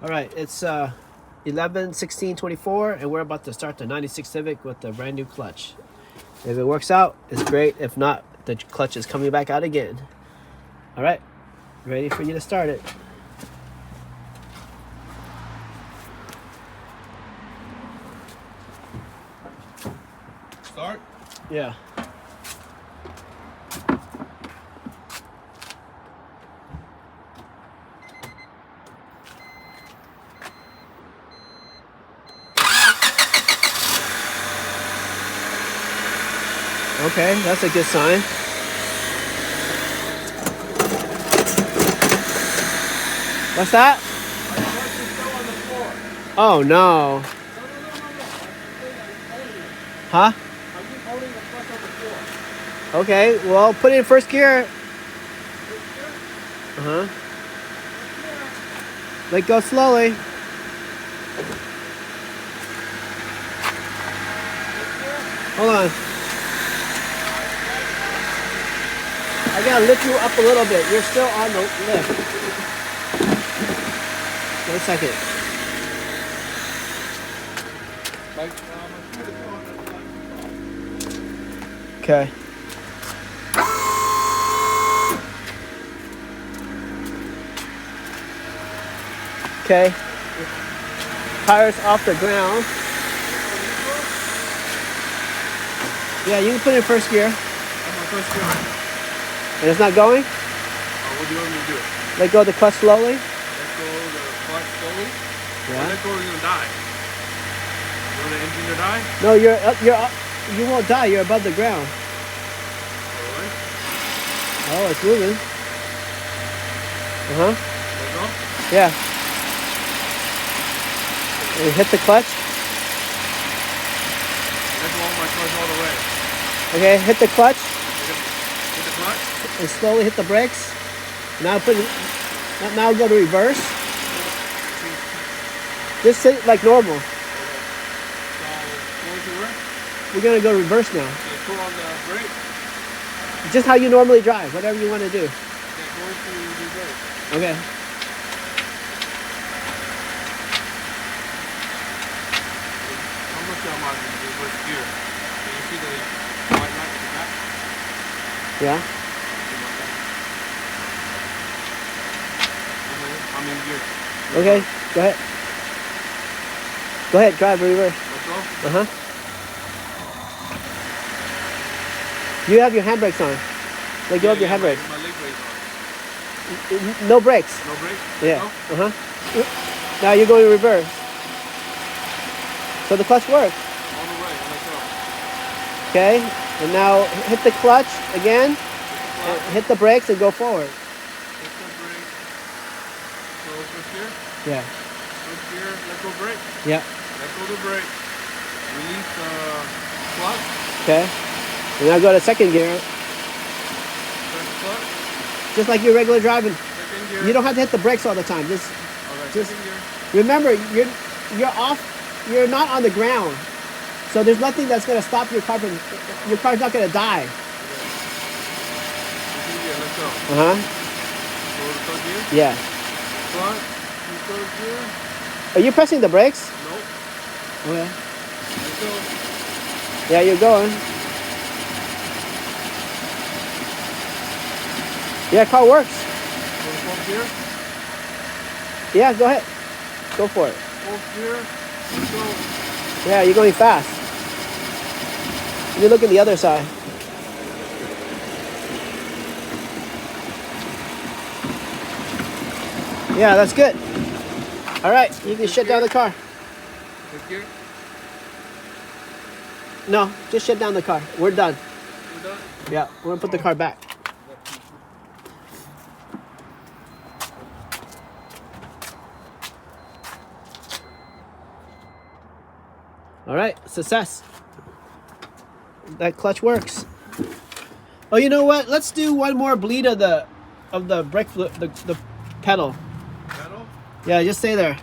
All right, it's 11/16/24, and we're about to start the 96 Civic with the brand new clutch. If it works out, it's great. If not, the clutch is coming back out again. All right, ready for you to start it. Start? Yeah. Okay, that's a good sign. What's that? My clutch is still on the floor. Oh no. No. Huh? I keep holding the clutch on the floor. Okay, well, put it in first gear. First Uh-huh. gear. Let go slowly. Hold on. I gotta lift you up a little bit. You're still on the lift. Wait a second. My foot is on the clutch. Okay. Okay. Tires off the ground. Yeah, you can put it in first gear. I'm on first gear. And it's not going? What do you want me to do? Let go of the clutch slowly. Let go of the clutch slowly? Yeah. Let go or you're going to die. You want the engine to die? No, you won't die. You're above the ground. Alright. Oh, it's moving. Uh-huh. Let go? Yeah. And hit the clutch. Let go of my clutch all the way. Okay, hit the clutch Hit the clutch. and slowly hit the brakes. Now now go to reverse. Just sit like normal. So, going to where? We're gonna go reverse now. Okay, pull on the brake. Just how you normally drive, whatever you want to do. Okay, going to reverse. Okay. How much am I in reverse gear? Can you see the white light in the back? Yeah. I'm in gear. Okay. Go ahead. Go ahead. Drive reverse. Let's go. Uh huh. You have your handbrakes on. Let go of your handbrakes. My leg brace on. No brakes. No brake? Yeah. No? Uh huh. Now you're going reverse. So the clutch works. All the way. Let's go. Okay. And now hit the clutch again. Clutch. Hit the brakes and go forward. Hit the brake. So first gear. Yeah. First gear. Let go brake. Yeah. Let go the brake. Release the clutch. Okay. And now go to second gear. Press the clutch. Just like you're regular driving. Second gear. You don't have to hit the brakes all the time. Just Alright, just- second gear. remember, you're off. You're not on the ground. So there's nothing that's going to stop your car from. Your car's not going to die. Second gear. Let's go. Uh huh. Go to third gear. Yeah. Clutch. Third gear. Are you pressing the brakes? Nope. Okay. Let's go. Yeah, you're going. Yeah, car works. Go to fourth gear. Yeah, go ahead. Go for it. Fourth gear. Let's go. Yeah, you're going fast. You look at the other side. Yeah, that's good. All right, you can shut down the car. Fifth gear. No, just shut down the car. We're done. We're done. Yeah, we're gonna put the car back. All right, success. That clutch works. Oh, you know what? Let's do one more bleed of the brake fluid, the pedal. Pedal. Yeah, just stay there.